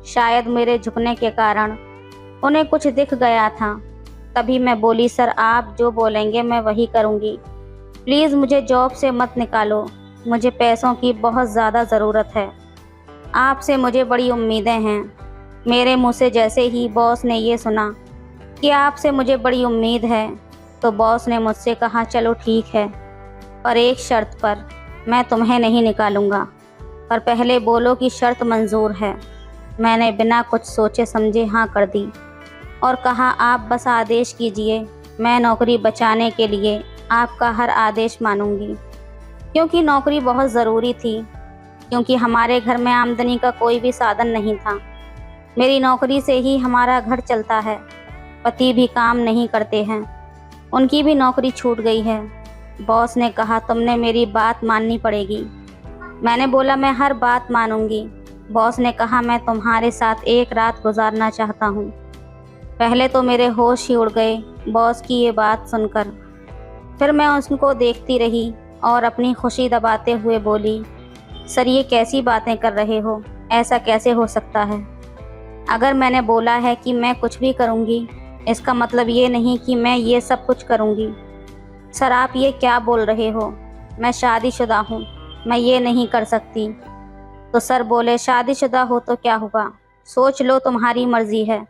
शायद मेरे झुकने के कारण उन्हें कुछ दिख गया था। तभी मैं बोली, सर आप जो बोलेंगे मैं वही करूँगी। प्लीज़ मुझे जॉब से मत निकालो। मुझे पैसों की बहुत ज़्यादा ज़रूरत है। आपसे मुझे बड़ी उम्मीदें हैं। मेरे मुंह से जैसे ही बॉस ने ये सुना कि आपसे मुझे बड़ी उम्मीद है तो बॉस ने मुझसे कहा, चलो ठीक है, पर एक शर्त पर। मैं तुम्हें नहीं निकालूंगा, पर पहले बोलो कि शर्त मंजूर है। मैंने बिना कुछ सोचे समझे हाँ कर दी और कहा, आप बस आदेश कीजिए। मैं नौकरी बचाने के लिए आपका हर आदेश मानूंगी, क्योंकि नौकरी बहुत ज़रूरी थी, क्योंकि हमारे घर में आमदनी का कोई भी साधन नहीं था। मेरी नौकरी से ही हमारा घर चलता है। पति भी काम नहीं करते हैं, उनकी भी नौकरी छूट गई है। बॉस ने कहा, तुमने मेरी बात माननी पड़ेगी। मैंने बोला, मैं हर बात मानूंगी। बॉस ने कहा, मैं तुम्हारे साथ एक रात गुजारना चाहता हूँ। पहले तो मेरे होश ही उड़ गए बॉस की ये बात सुनकर। फिर मैं उनको देखती रही और अपनी खुशी दबाते हुए बोली, सर ये कैसी बातें कर रहे हो? ऐसा कैसे हो सकता है? अगर मैंने बोला है कि मैं कुछ भी करूँगी, इसका मतलब ये नहीं कि मैं ये सब कुछ करूँगी। सर आप ये क्या बोल रहे हो? मैं शादीशुदा हूँ, मैं ये नहीं कर सकती। तो सर बोले, शादीशुदा हो तो क्या हुआ? सोच लो, तुम्हारी मर्ज़ी है।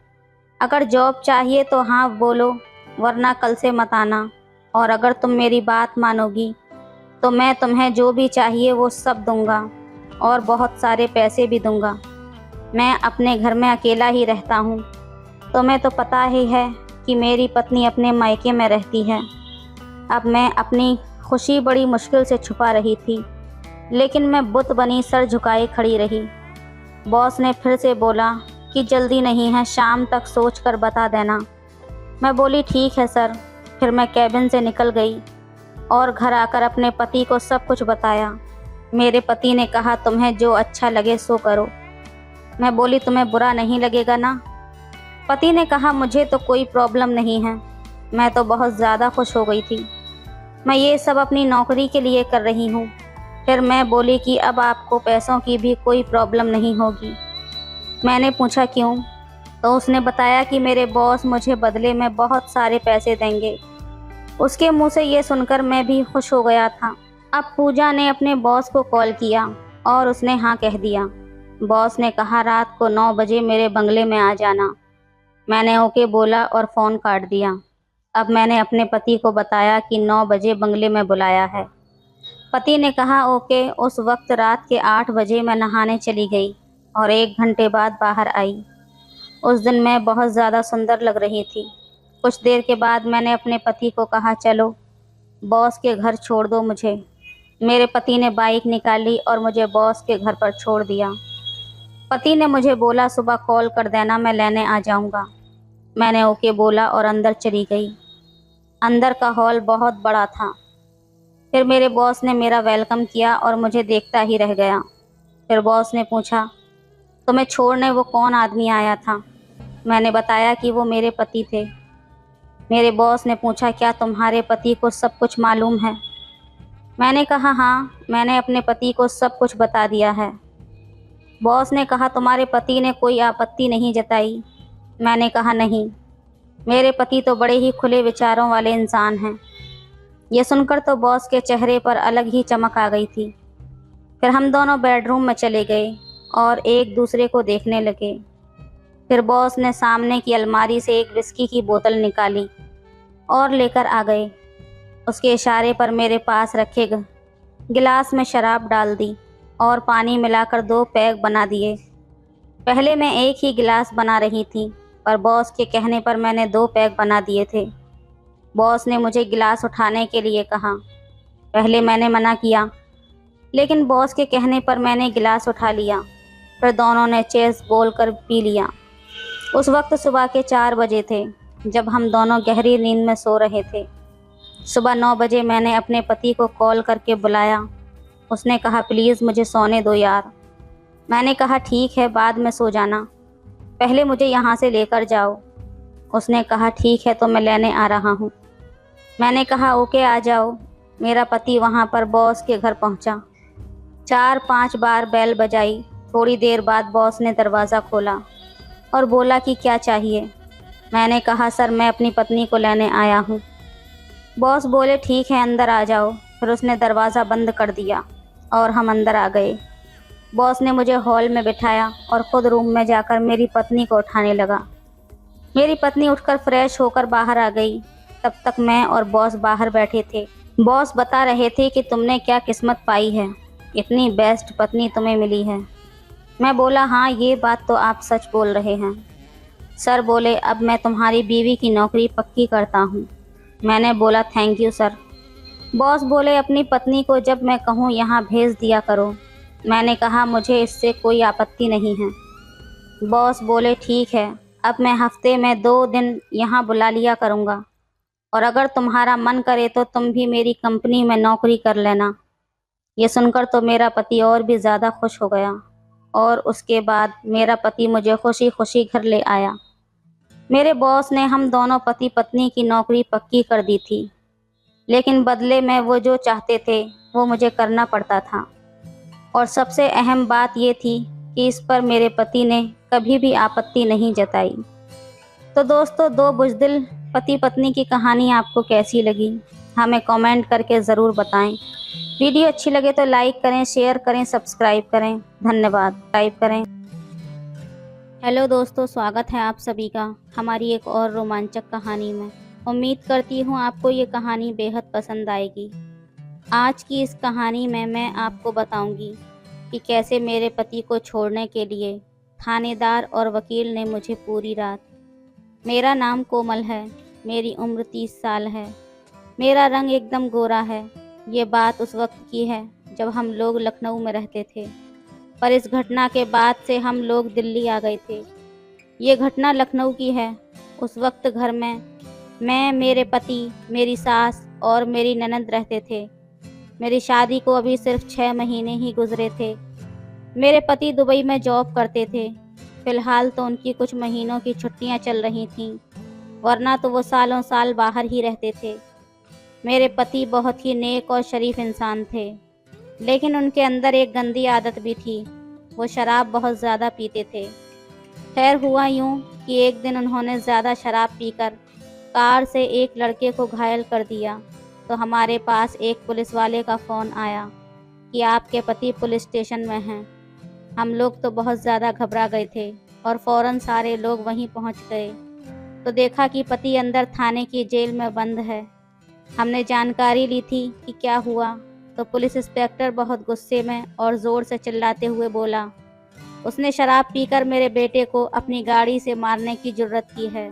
अगर जॉब चाहिए तो हाँ बोलो, वरना कल से मत आना। और अगर तुम मेरी बात मानोगी तो मैं तुम्हें जो भी चाहिए वो सब दूंगा और बहुत सारे पैसे भी दूंगा। मैं अपने घर में अकेला ही रहता हूँ। तुम्हें तो पता ही है कि मेरी पत्नी अपने मायके में रहती है। अब मैं अपनी खुशी बड़ी मुश्किल से छुपा रही थी, लेकिन मैं बुत बनी सर झुकाए खड़ी रही। बॉस ने फिर से बोला कि जल्दी नहीं है, शाम तक सोच कर बता देना। मैं बोली, ठीक है सर। फिर मैं कैबिन से निकल गई और घर आकर अपने पति को सब कुछ बताया। मेरे पति ने कहा, तुम्हें जो अच्छा लगे सो करो। मैं बोली, तुम्हें बुरा नहीं लगेगा ना? पति ने कहा, मुझे तो कोई प्रॉब्लम नहीं है। मैं तो बहुत ज़्यादा खुश हो गई थी। मैं ये सब अपनी नौकरी के लिए कर रही हूँ। फिर मैं बोली कि अब आपको पैसों की भी कोई प्रॉब्लम नहीं होगी। मैंने पूछा क्यों? तो उसने बताया कि मेरे बॉस मुझे बदले में बहुत सारे पैसे देंगे। उसके मुंह से ये सुनकर मैं भी खुश हो गया था। अब पूजा ने अपने बॉस को कॉल किया और उसने हाँ कह दिया। बॉस ने कहा, रात को 9 बजे मेरे बंगले में आ जाना। मैंने ओके बोला और फ़ोन काट दिया। अब मैंने अपने पति को बताया कि 9 बजे बंगले में बुलाया है। पति ने कहा ओके। उस वक्त रात के 8 बजे मैं नहाने चली गई और 1 घंटे बाद बाहर आई। उस दिन मैं बहुत ज़्यादा सुंदर लग रही थी। कुछ देर के बाद मैंने अपने पति को कहा, चलो बॉस के घर छोड़ दो मुझे। मेरे पति ने बाइक निकाली और मुझे बॉस के घर पर छोड़ दिया। पति ने मुझे बोला, सुबह कॉल कर देना, मैं लेने आ जाऊंगा। मैंने ओके बोला और अंदर चली गई। अंदर का हॉल बहुत बड़ा था। फिर मेरे बॉस ने मेरा वेलकम किया और मुझे देखता ही रह गया। फिर बॉस ने पूछा, तुम्हें छोड़ने वो कौन आदमी आया था? मैंने बताया कि वो मेरे पति थे। मेरे बॉस ने पूछा, क्या तुम्हारे पति को सब कुछ मालूम है? मैंने कहा, हाँ, मैंने अपने पति को सब कुछ बता दिया है। बॉस ने कहा, तुम्हारे पति ने कोई आपत्ति नहीं जताई? मैंने कहा, नहीं, मेरे पति तो बड़े ही खुले विचारों वाले इंसान हैं। ये सुनकर तो बॉस के चेहरे पर अलग ही चमक आ गई थी। फिर हम दोनों बेडरूम में चले गए और एक दूसरे को देखने लगे। फिर बॉस ने सामने की अलमारी से एक विस्की की बोतल निकाली और लेकर आ गए। उसके इशारे पर मेरे पास रखे गिलास में शराब डाल दी और पानी मिलाकर 2 पैग बना दिए। पहले मैं एक ही गिलास बना रही थी, पर बॉस के कहने पर मैंने 2 पैग बना दिए थे। बॉस ने मुझे गिलास उठाने के लिए कहा। पहले मैंने मना किया, लेकिन बॉस के कहने पर मैंने गिलास उठा लिया। फिर दोनों ने चेस बोल कर पी लिया। उस वक्त सुबह के 4 बजे थे, जब हम दोनों गहरी नींद में सो रहे थे। सुबह 9 बजे मैंने अपने पति को कॉल करके बुलाया। उसने कहा, प्लीज़ मुझे सोने दो यार। मैंने कहा, ठीक है, बाद में सो जाना, पहले मुझे यहाँ से लेकर जाओ। उसने कहा, ठीक है, तो मैं लेने आ रहा हूँ। मैंने कहा, ओके, आ जाओ। मेरा पति वहाँ पर बॉस के घर पहुँचा। 4-5 बार बेल बजाई। थोड़ी देर बाद बॉस ने दरवाज़ा खोला और बोला कि क्या चाहिए। मैंने कहा, सर, मैं अपनी पत्नी को लेने आया हूँ। बॉस बोले, ठीक है, अंदर आ जाओ। फिर उसने दरवाज़ा बंद कर दिया और हम अंदर आ गए। बॉस ने मुझे हॉल में बिठाया और ख़ुद रूम में जाकर मेरी पत्नी को उठाने लगा। मेरी पत्नी उठकर फ्रेश होकर बाहर आ गई। तब तक मैं और बॉस बाहर बैठे थे। बॉस बता रहे थे कि तुमने क्या किस्मत पाई है, इतनी बेस्ट पत्नी तुम्हें मिली है। मैं बोला, हाँ, ये बात तो आप सच बोल रहे हैं। सर बोले, अब मैं तुम्हारी बीवी की नौकरी पक्की करता हूँ। मैंने बोला, थैंक यू सर। बॉस बोले, अपनी पत्नी को जब मैं कहूँ यहाँ भेज दिया करो। मैंने कहा, मुझे इससे कोई आपत्ति नहीं है। बॉस बोले, ठीक है, अब मैं हफ्ते में 2 दिन यहाँ बुला लिया करूँगा, और अगर तुम्हारा मन करे तो तुम भी मेरी कंपनी में नौकरी कर लेना। ये सुनकर तो मेरा पति और भी ज़्यादा खुश हो गया और उसके बाद मेरा पति मुझे खुशी खुशी घर ले आया। मेरे बॉस ने हम दोनों पति पत्नी की नौकरी पक्की कर दी थी, लेकिन बदले में वो जो चाहते थे वो मुझे करना पड़ता था। और सबसे अहम बात ये थी कि इस पर मेरे पति ने कभी भी आपत्ति नहीं जताई। तो दोस्तों, 2 बुज़दिल पति पत्नी की कहानी आपको कैसी लगी, हमें कमेंट करके ज़रूर बताएं। वीडियो अच्छी लगे तो लाइक करें, शेयर करें, सब्सक्राइब करें। धन्यवाद। सब्सक्राइब करें। हेलो दोस्तों, स्वागत है आप सभी का हमारी एक और रोमांचक कहानी में। उम्मीद करती हूँ आपको ये कहानी बेहद पसंद आएगी। आज की इस कहानी में मैं आपको बताऊंगी कि कैसे मेरे पति को छोड़ने के लिए थानेदार और वकील ने मुझे पूरी रात। मेरा नाम कोमल है, मेरी उम्र 30 साल है, मेरा रंग एकदम गोरा है। ये बात उस वक्त की है जब हम लोग लखनऊ में रहते थे, पर इस घटना के बाद से हम लोग दिल्ली आ गए थे। ये घटना लखनऊ की है। उस वक्त घर में मैं, मेरे पति, मेरी सास और मेरी ननद रहते थे। मेरी शादी को अभी सिर्फ 6 महीने ही गुजरे थे। मेरे पति दुबई में जॉब करते थे। फिलहाल तो उनकी कुछ महीनों की छुट्टियां चल रही थीं, वरना तो वो सालों साल बाहर ही रहते थे। मेरे पति बहुत ही नेक और शरीफ इंसान थे, लेकिन उनके अंदर एक गंदी आदत भी थी। वो शराब बहुत ज़्यादा पीते थे। खैर हुआ यूं कि एक दिन उन्होंने ज़्यादा शराब पीकर कार से एक लड़के को घायल कर दिया, तो हमारे पास एक पुलिस वाले का फ़ोन आया कि आपके पति पुलिस स्टेशन में हैं। हम लोग तो बहुत ज़्यादा घबरा गए थे और फ़ौरन सारे लोग वहीं पहुंच गए, तो देखा कि पति अंदर थाने की जेल में बंद है। हमने जानकारी ली थी कि क्या हुआ, तो पुलिस इंस्पेक्टर बहुत गुस्से में और ज़ोर से चिल्लाते हुए बोला, उसने शराब पीकर मेरे बेटे को अपनी गाड़ी से मारने की जुर्रत की है।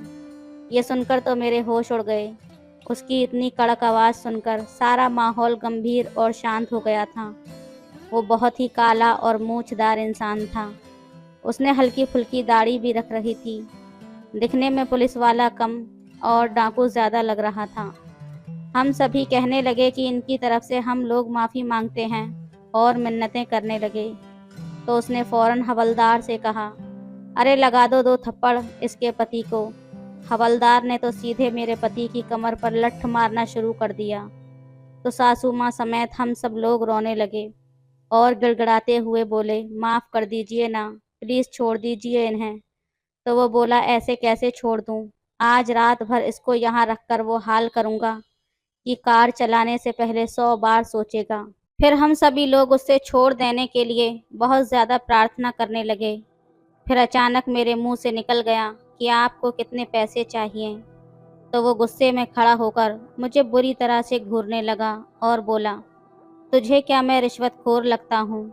ये सुनकर तो मेरे होश उड़ गए। उसकी इतनी कड़क आवाज़ सुनकर सारा माहौल गंभीर और शांत हो गया था। वो बहुत ही काला और मूंछदार इंसान था। उसने हल्की फुल्की दाढ़ी भी रख रही थी। दिखने में पुलिस वाला कम और डाकू ज़्यादा लग रहा था। हम सभी कहने लगे कि इनकी तरफ से हम लोग माफ़ी मांगते हैं और मिन्नतें करने लगे। तो उसने फ़ौरन हवलदार से कहा, अरे लगा दो 2 थप्पड़ इसके पति को। हवलदार ने तो सीधे मेरे पति की कमर पर लठ मारना शुरू कर दिया। तो सासू माँ समेत हम सब लोग रोने लगे और गिड़गिड़ाते हुए बोले, माफ़ कर दीजिए ना, प्लीज़ छोड़ दीजिए इन्हें। तो वो बोला, ऐसे कैसे छोड़ दूँ? आज रात भर इसको यहाँ रखकर वो हाल करूँगा कि कार चलाने से पहले 100 बार सोचेगा। फिर हम सभी लोग उसे छोड़ देने के लिए बहुत ज़्यादा प्रार्थना करने लगे। फिर अचानक मेरे मुंह से निकल गया कि आपको कितने पैसे चाहिए। तो वो गुस्से में खड़ा होकर मुझे बुरी तरह से घूरने लगा और बोला, तुझे क्या मैं रिश्वतखोर लगता हूँ?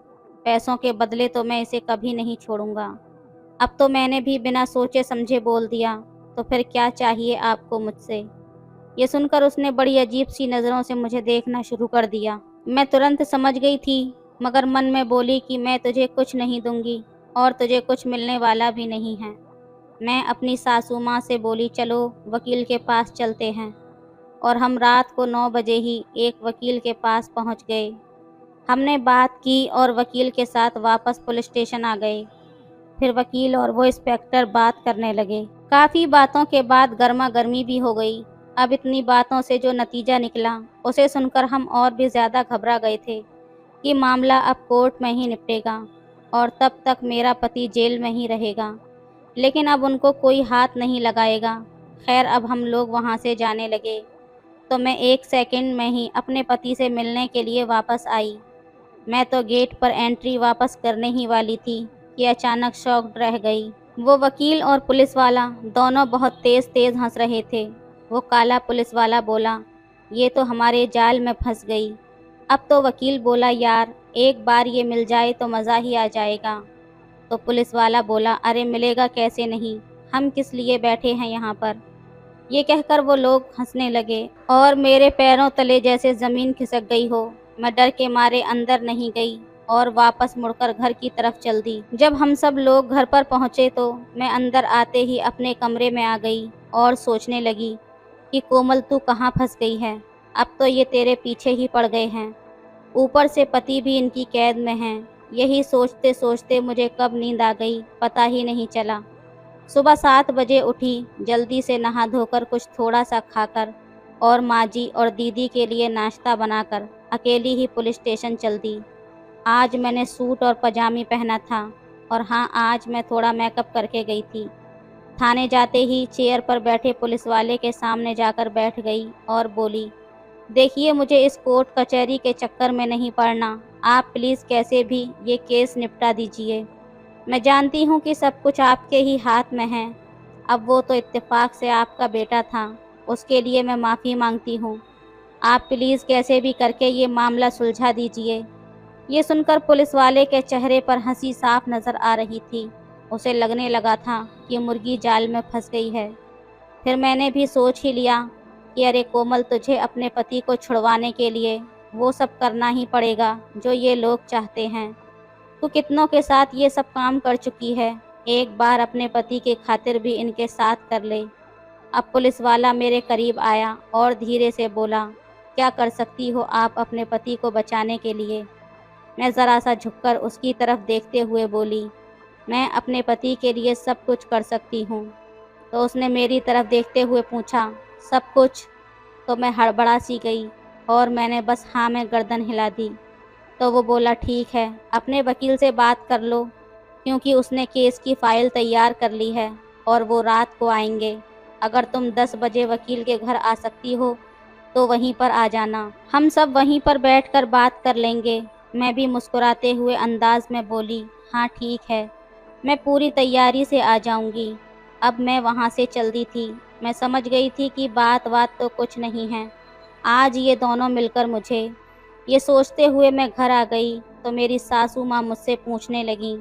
पैसों के बदले तो मैं इसे कभी नहीं छोड़ूंगा। अब तो मैंने भी बिना सोचे समझे बोल दिया, तो फिर क्या चाहिए आपको मुझसे? ये सुनकर उसने बड़ी अजीब सी नज़रों से मुझे देखना शुरू कर दिया। मैं तुरंत समझ गई थी, मगर मन में बोली कि मैं तुझे कुछ नहीं दूंगी और तुझे कुछ मिलने वाला भी नहीं है। मैं अपनी सासू माँ से बोली, चलो वकील के पास चलते हैं। और हम रात को 9 बजे ही एक वकील के पास पहुँच गए। हमने बात की और वकील के साथ वापस पुलिस स्टेशन आ गए। फिर वकील और वो इंस्पेक्टर बात करने लगे। काफ़ी बातों के बाद गर्मा गर्मी भी हो गई। अब इतनी बातों से जो नतीजा निकला, उसे सुनकर हम और भी ज़्यादा घबरा गए थे कि मामला अब कोर्ट में ही निपटेगा और तब तक मेरा पति जेल में ही रहेगा, लेकिन अब उनको कोई हाथ नहीं लगाएगा। खैर अब हम लोग वहाँ से जाने लगे, तो मैं 1 सेकंड में ही अपने पति से मिलने के लिए वापस आई। मैं तो गेट पर एंट्री वापस करने ही वाली थी कि अचानक शॉक्ड रह गई। वो वकील और पुलिस वाला दोनों बहुत तेज़ तेज़ हंस रहे थे। वो काला पुलिस वाला बोला, ये तो हमारे जाल में फंस गई। अब तो वकील बोला, यार एक बार ये मिल जाए तो मज़ा ही आ जाएगा। तो पुलिस वाला बोला, अरे मिलेगा कैसे नहीं, हम किस लिए बैठे हैं यहाँ पर? ये कहकर वो लोग हंसने लगे और मेरे पैरों तले जैसे ज़मीन खिसक गई हो। मैं डर के मारे अंदर नहीं गई और वापस मुड़कर घर की तरफ चल दी। जब हम सब लोग घर पर पहुँचे तो मैं अंदर आते ही अपने कमरे में आ गई और सोचने लगी कि कोमल तू कहाँ फंस गई है? अब तो ये तेरे पीछे ही पड़ गए हैं। ऊपर से पति भी इनकी कैद में है। यही सोचते सोचते मुझे कब नींद आ गई पता ही नहीं चला। सुबह 7 बजे उठी, जल्दी से नहा धोकर कुछ थोड़ा सा खाकर और माँ जी और दीदी के लिए नाश्ता बनाकर अकेली ही पुलिस स्टेशन चल दी। आज मैंने सूट और पजामी पहना था और हाँ, आज मैं थोड़ा मेकअप करके गई थी। थाने जाते ही चेयर पर बैठे पुलिस वाले के सामने जाकर बैठ गई और बोली, देखिए मुझे इस कोर्ट कचहरी के चक्कर में नहीं पड़ना। आप प्लीज़ कैसे भी ये केस निपटा दीजिए। मैं जानती हूँ कि सब कुछ आपके ही हाथ में है। अब वो तो इत्तेफाक से आपका बेटा था, उसके लिए मैं माफ़ी मांगती हूँ। आप प्लीज़ कैसे भी करके ये मामला सुलझा दीजिए। ये सुनकर पुलिस वाले के चेहरे पर हंसी साफ नज़र आ रही थी। उसे लगने लगा था कि मुर्गी जाल में फंस गई है। फिर मैंने भी सोच ही लिया कि अरे कोमल, तुझे अपने पति को छुड़वाने के लिए वो सब करना ही पड़ेगा जो ये लोग चाहते हैं। तू कितनों के साथ ये सब काम कर चुकी है, एक बार अपने पति के खातिर भी इनके साथ कर ले। अब पुलिस वाला मेरे करीब आया और धीरे से बोला, क्या कर सकती हो आप अपने पति को बचाने के लिए? मैं ज़रा सा झुककर उसकी तरफ देखते हुए बोली, मैं अपने पति के लिए सब कुछ कर सकती हूँ। तो उसने मेरी तरफ देखते हुए पूछा, सब कुछ? तो मैं हड़बड़ा सी गई और मैंने बस हाँ में गर्दन हिला दी। तो वो बोला, ठीक है, अपने वकील से बात कर लो, क्योंकि उसने केस की फ़ाइल तैयार कर ली है और वो रात को आएंगे। अगर तुम 10 बजे वकील के घर आ सकती हो तो वहीं पर आ जाना, हम सब वहीं पर बैठकर बात कर लेंगे। मैं भी मुस्कुराते हुए अंदाज में बोली, हाँ ठीक है, मैं पूरी तैयारी से आ जाऊंगी। अब मैं वहाँ से चल दी थी। मैं समझ गई थी कि बात तो कुछ नहीं है, आज ये दोनों मिलकर मुझे। ये सोचते हुए मैं घर आ गई तो मेरी सासू माँ मुझसे पूछने लगी,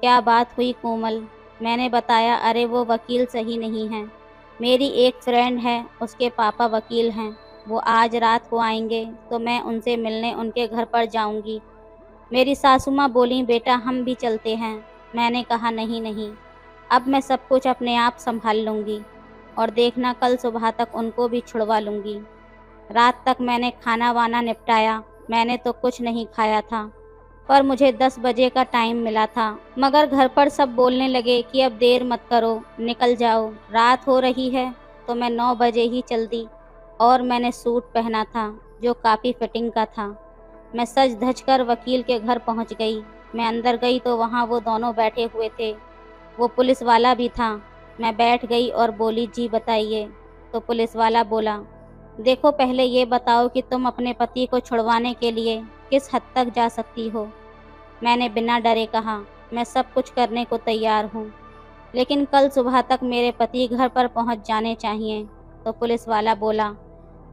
क्या बात हुई कोमल? मैंने बताया, अरे वो वकील सही नहीं है, मेरी एक फ्रेंड है, उसके पापा वकील हैं, वो आज रात को आएंगे तो मैं उनसे मिलने उनके घर पर जाऊंगी। मेरी सासू माँ बोली, बेटा हम भी चलते हैं। मैंने कहा, नहीं नहीं, अब मैं सब कुछ अपने आप संभाल लूँगी और देखना कल सुबह तक उनको भी छुड़वा लूँगी। रात तक मैंने खाना वाना निपटाया। मैंने तो कुछ नहीं खाया था, पर मुझे 10 बजे का टाइम मिला था। मगर घर पर सब बोलने लगे कि अब देर मत करो, निकल जाओ, रात हो रही है। तो मैं 9 बजे ही चल दी और मैंने सूट पहना था जो काफ़ी फिटिंग का था। मैं सज धज कर वकील के घर पहुंच गई। मैं अंदर गई तो वहां वो दोनों बैठे हुए थे, वो पुलिस वाला भी था। मैं बैठ गई और बोली, जी बताइए। तो पुलिस वाला बोला, देखो पहले ये बताओ कि तुम अपने पति को छुड़वाने के लिए किस हद तक जा सकती हो? मैंने बिना डरे कहा, मैं सब कुछ करने को तैयार हूँ, लेकिन कल सुबह तक मेरे पति घर पर पहुँच जाने चाहिए। तो पुलिस वाला बोला,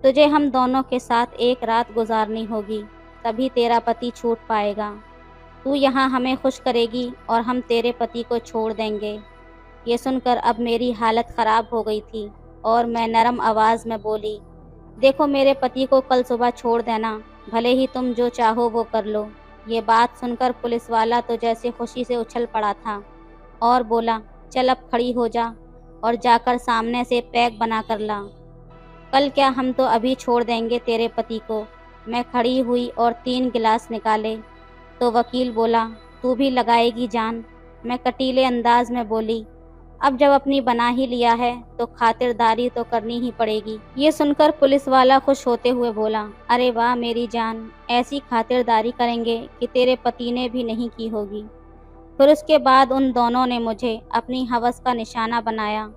तुझे हम दोनों के साथ एक रात गुजारनी होगी, तभी तेरा पति छूट पाएगा। तू यहाँ हमें खुश करेगी और हम तेरे पति को छोड़ देंगे। ये सुनकर अब मेरी हालत ख़राब हो गई थी और मैं नरम आवाज़ में बोली, देखो मेरे पति को कल सुबह छोड़ देना, भले ही तुम जो चाहो वो कर लो। ये बात सुनकर पुलिस वाला तो जैसे खुशी से उछल पड़ा था और बोला, चल अब खड़ी हो जा और जाकर सामने से पैक बना कर ला। कल क्या, हम तो अभी छोड़ देंगे तेरे पति को। मैं खड़ी हुई और 3 गिलास निकाले। तो वकील बोला, तू भी लगाएगी जान? मैं कटीले अंदाज में बोली, अब जब अपनी बना ही लिया है तो खातिरदारी तो करनी ही पड़ेगी। ये सुनकर पुलिस वाला खुश होते हुए बोला, अरे वाह मेरी जान, ऐसी खातिरदारी करेंगे कि तेरे पति ने भी नहीं की होगी। फिर उसके बाद उन दोनों ने मुझे अपनी हवस का निशाना बनाया।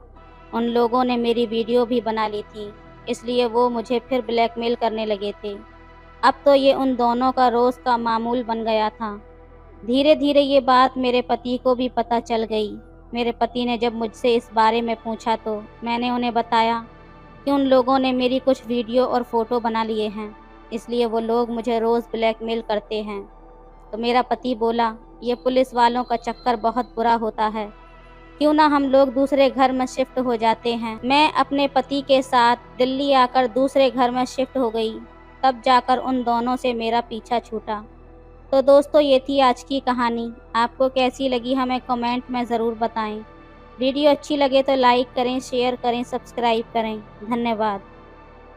उन लोगों ने मेरी वीडियो भी बना ली थी, इसलिए वो मुझे फिर ब्लैकमेल करने लगे थे। अब तो ये उन दोनों का रोज़ का मामूल बन गया था। धीरे धीरे ये बात मेरे पति को भी पता चल गई। मेरे पति ने जब मुझसे इस बारे में पूछा तो मैंने उन्हें बताया कि उन लोगों ने मेरी कुछ वीडियो और फ़ोटो बना लिए हैं, इसलिए वो लोग मुझे रोज़ ब्लैकमेल करते हैं। तो मेरा पति बोला, ये पुलिस वालों का चक्कर बहुत बुरा होता है, क्यों ना हम लोग दूसरे घर में शिफ्ट हो जाते हैं। मैं अपने पति के साथ दिल्ली आकर दूसरे घर में शिफ्ट हो गई, तब जाकर उन दोनों से मेरा पीछा छूटा। तो दोस्तों, ये थी आज की कहानी। आपको कैसी लगी हमें कमेंट में ज़रूर बताएं। वीडियो अच्छी लगे तो लाइक करें, शेयर करें, सब्सक्राइब करें। धन्यवाद।